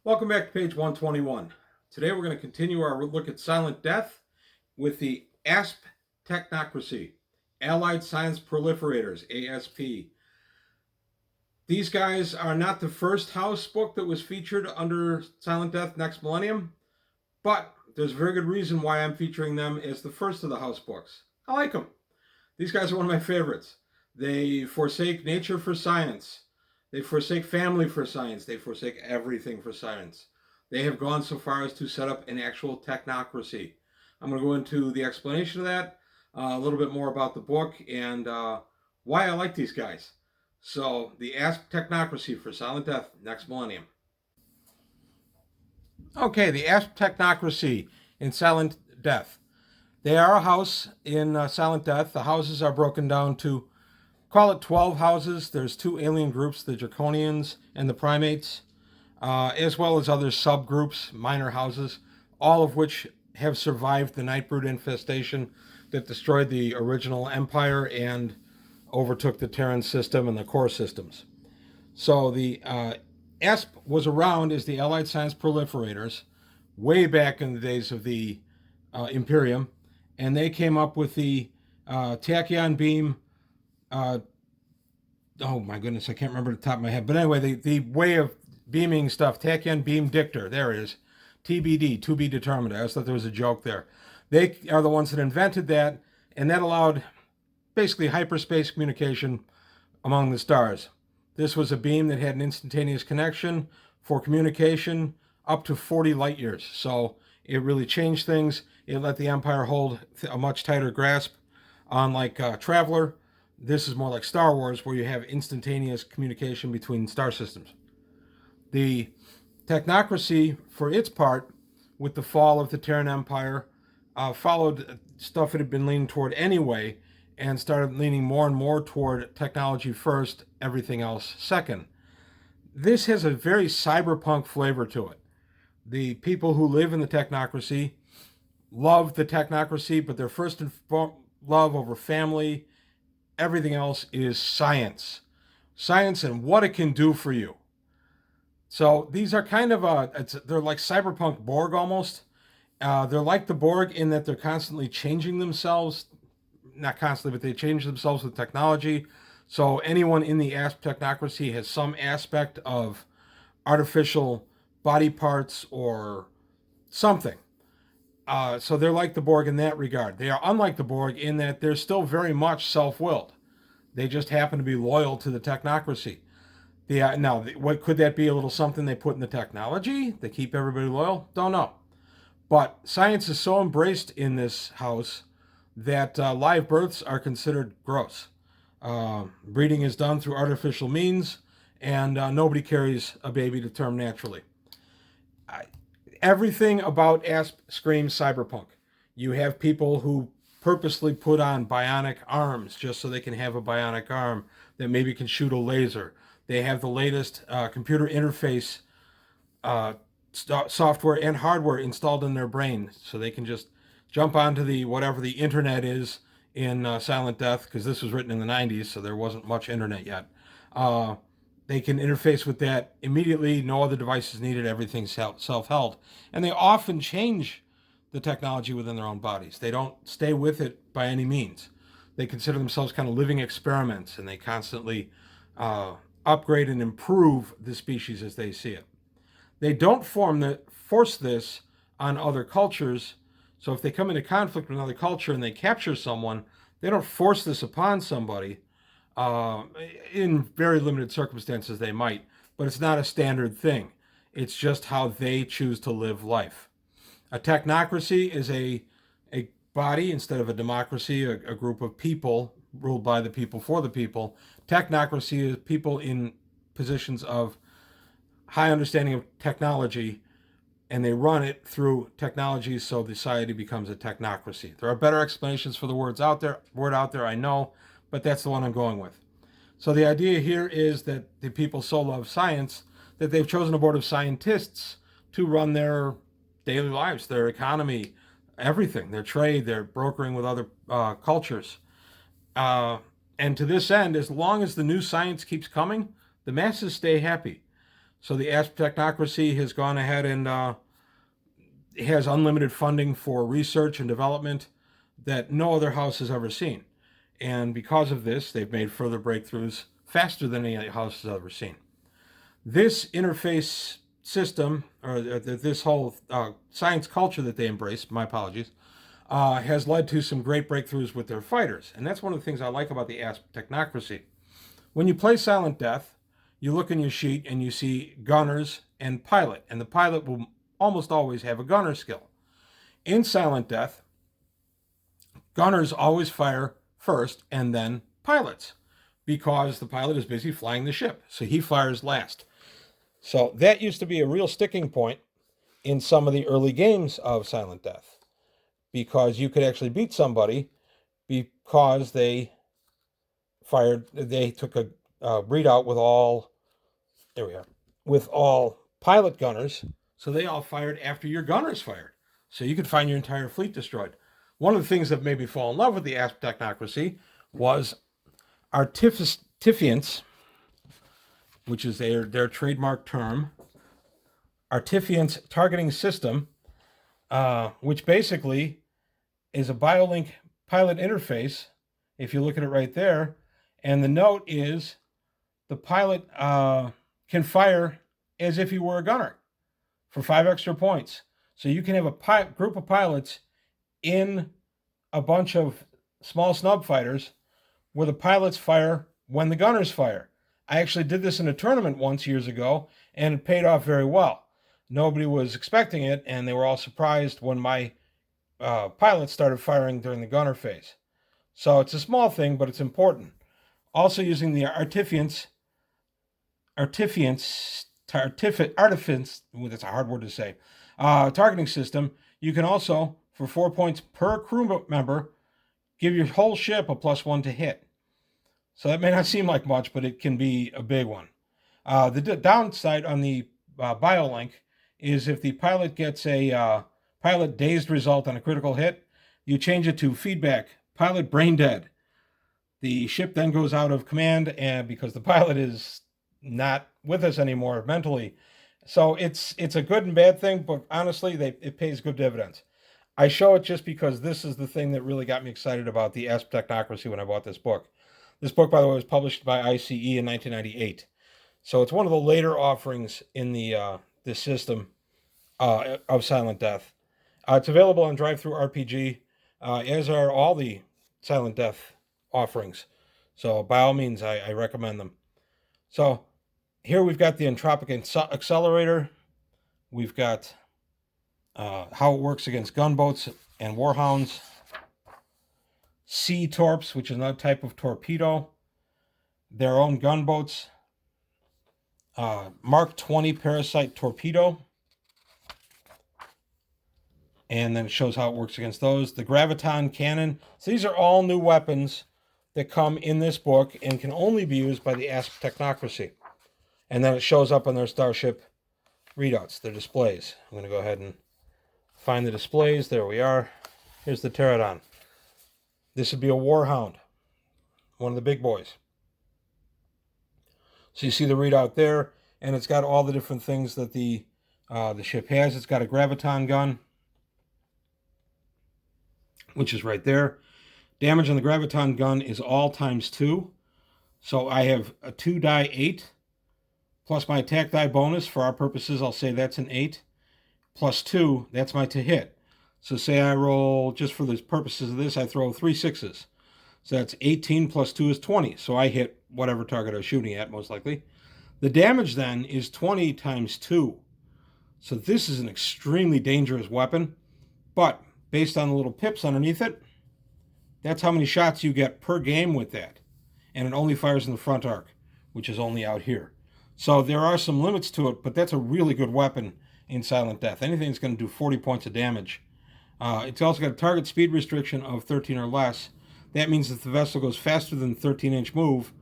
Welcome back to page 121. Today we're going to continue our look at silent death with the ASP Technocracy, Allied Science Proliferators, ASP. These guys are not the first house book that was featured under Silent Death Next Millennium, but there's a very good reason why I'm featuring them as the first of the house books. I like them. These guys are one of my favorites. They forsake nature for science. They forsake family for science. They forsake everything for science. They have gone so far as to set up an actual technocracy. I'm going to go into the explanation of that, a little bit more about the book, and why I like these guys. So, the ASP Technocracy for Silent Death Next Millennium. Okay, the ASP Technocracy in Silent Death. They are a house in Silent Death. The houses are broken down to, call it 12 houses. There's two alien groups, the Draconians and the Primates, as well as other subgroups, minor houses, all of which have survived the Nightbrood infestation that destroyed the original Empire and overtook the Terran system and the core systems. So the ASP was around as the Allied Science Proliferators way back in the days of the Imperium, and they came up with the tachyon beam. Oh my goodness, I can't remember the top of my head. But anyway, the way of beaming stuff, tachyon beam dictor, there it is. TBD, to be determined. I just thought there was a joke there. They are the ones that invented that, and that allowed basically hyperspace communication among the stars. This was a beam that had an instantaneous connection for communication up to 40 light years. So it really changed things. It let the Empire hold a much tighter grasp on like Traveler. This is more like Star Wars, where you have instantaneous communication between star systems. The Technocracy, for its part, with the fall of the Terran Empire, followed stuff it had been leaning toward anyway, and started leaning more and more toward technology first, everything else second. This has a very cyberpunk flavor to it. The people who live in the Technocracy love the Technocracy, but their first love over family, everything else is science. Science and what it can do for you. So these are kind of they're like cyberpunk Borg almost. They're like the Borg in that they're constantly changing themselves. Not constantly, but they change themselves with technology. So anyone in the ASP Technocracy has some aspect of artificial body parts or something. So they're like the Borg in that regard. They are unlike the Borg in that they're still very much self-willed. They just happen to be loyal to the Technocracy. Now, what could that be? A little something they put in the technology? They keep everybody loyal? Don't know. But science is so embraced in this house that live births are considered gross. Breeding is done through artificial means, and nobody carries a baby to term naturally. Everything about ASP screams cyberpunk. You have people who purposely put on bionic arms just so they can have a bionic arm that maybe can shoot a laser. They have the latest computer interface software and hardware installed in their brain so they can just jump onto the whatever the internet is in Silent Death, because this was written in the 90s, so there wasn't much internet yet. They can interface with that immediately. No other devices needed. Everything's self-held. And they often change the technology within their own bodies. They don't stay with it by any means. They consider themselves kind of living experiments, and they constantly upgrade and improve the species as they see it. They don't force this on other cultures. So if they come into conflict with another culture and they capture someone, they don't force this upon somebody. In very limited circumstances they might, but it's not a standard thing. It's just how they choose to live life. A technocracy is a body instead of a democracy, a group of people ruled by the people for the people. Technocracy is people in positions of high understanding of technology, and they run it through technology, so the society becomes a technocracy. There are better explanations for the word out there, I know, but that's the one I'm going with. So the idea here is that the people so love science that they've chosen a board of scientists to run their daily lives, their economy, everything, their trade, their brokering with other cultures. And to this end, as long as the new science keeps coming, the masses stay happy. So the ASP Technocracy has gone ahead and has unlimited funding for research and development that no other house has ever seen. And because of this, they've made further breakthroughs faster than any house has ever seen. This interface system, or this whole science culture that they embrace, my apologies, has led to some great breakthroughs with their fighters. And that's one of the things I like about the ASP Technocracy. When you play Silent Death, you look in your sheet and you see gunners and pilot. And the pilot will almost always have a gunner skill. In Silent Death, gunners always fire first and then pilots, because the pilot is busy flying the ship. So he fires last. So that used to be a real sticking point in some of the early games of Silent Death, because you could actually beat somebody because they took a readout with all, there we are, with all pilot gunners. So they all fired after your gunners fired. So you could find your entire fleet destroyed. One of the things that made me fall in love with the ASP Technocracy was Artificience, which is their trademark term, Artificience targeting system, which basically is a BioLink pilot interface, if you look at it right there. And the note is the pilot can fire as if he were a gunner for 5 extra points. So you can have a group of pilots in a bunch of small snub fighters where the pilots fire when the gunners fire. I actually did this in a tournament once years ago, and it paid off very well. Nobody was expecting it, and they were all surprised when my pilots started firing during the gunner phase. So it's a small thing, but it's important. Also using the Artificience, that's a hard word to say, targeting system, you can also, for 4 points per crew member, give your whole ship a +1 to hit. So that may not seem like much, but it can be a big one. The downside on the BioLink is if the pilot gets a pilot dazed result on a critical hit, you change it to feedback, pilot brain dead. The ship then goes out of command, and because the pilot is not with us anymore mentally. So it's a good and bad thing, but honestly, it pays good dividends. I show it just because this is the thing that really got me excited about the ASP Technocracy when I bought this book. This book, by the way, was published by ICE in 1998. So it's one of the later offerings in this system of Silent Death. It's available on DriveThru RPG, as are all the Silent Death offerings. So by all means, I recommend them. So here we've got the Entropic Accelerator. We've got how it works against gunboats and warhounds. Sea torps, which is another type of torpedo. Their own gunboats. Mark 20 parasite torpedo. And then it shows how it works against those. The graviton cannon. So these are all new weapons that come in this book and can only be used by the ASP Technocracy. And then it shows up on their Starship readouts, their displays. I'm going to go ahead and find the displays. There we are. Here's the Pterodon. This would be a Warhound, one of the big boys. So you see the readout there, and it's got all the different things that the ship has. It's got a graviton gun, which is right there. Damage on the graviton gun is all ×2. So I have a 2 die 8, plus my attack die bonus. For our purposes, I'll say that's an 8. +2, that's my to hit. So say I roll, just for the purposes of this, I throw 3 6s. So that's 18 + 2 is 20. So I hit whatever target I was shooting at, most likely. The damage then is 20 × 2. So this is an extremely dangerous weapon. But based on the little pips underneath it, that's how many shots you get per game with that. And it only fires in the front arc, which is only out here. So there are some limits to it, but that's a really good weapon in Silent Death. Anything that's going to do 40 points of damage. It's also got a target speed restriction of 13 or less. That means that the vessel goes faster than the 13-inch move,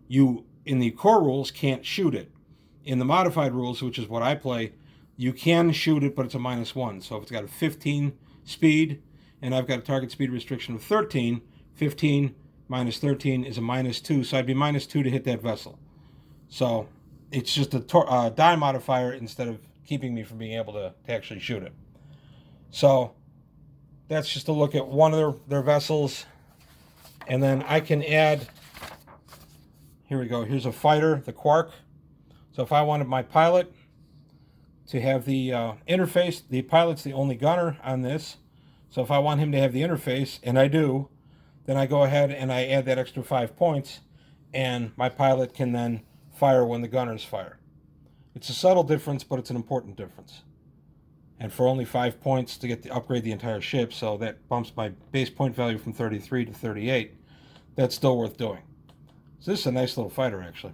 you, in the core rules, can't shoot it. In the modified rules, which is what I play, you can shoot it, but it's a -1. So if it's got a 15 speed, and I've got a target speed restriction of 13, 15 minus 13 is a -2, so I'd be -2 to hit that vessel. So it's just a die modifier instead of keeping me from being able to actually shoot it. So that's just a look at one of their vessels. And then I can add, here we go, here's a fighter, the Quark. So if I wanted my pilot to have the interface, the pilot's the only gunner on this. So if I want him to have the interface, and I do, then I go ahead and I add that extra 5 points, and my pilot can then fire when the gunners fire. It's a subtle difference, but it's an important difference. And for only 5 points to upgrade the entire ship, so that bumps my base point value from 33 to 38, that's still worth doing. So this is a nice little fighter, actually.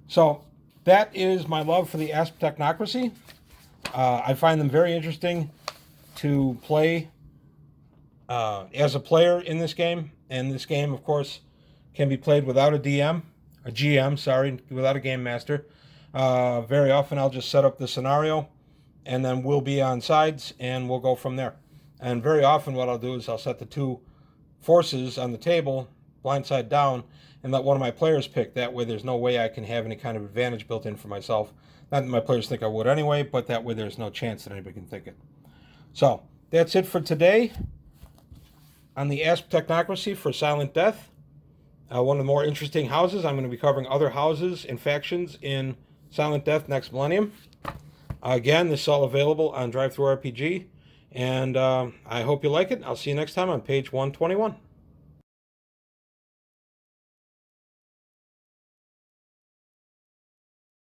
So that is my love for the ASP Technocracy. I find them very interesting to play as a player in this game. And this game, of course, can be played without a GM, sorry, without a game master. Very often I'll just set up the scenario, and then we'll be on sides, and we'll go from there. And very often what I'll do is I'll set the two forces on the table, blind side down, and let one of my players pick. That way there's no way I can have any kind of advantage built in for myself. Not that my players think I would anyway, but that way there's no chance that anybody can think it. So that's it for today on the ASP Technocracy for Silent Death. One of the more interesting houses. I'm going to be covering other houses and factions in Silent Death next millennium. Again, this is all available on Drive-Thru RPG, and I hope you like it. I'll see you next time on page 121.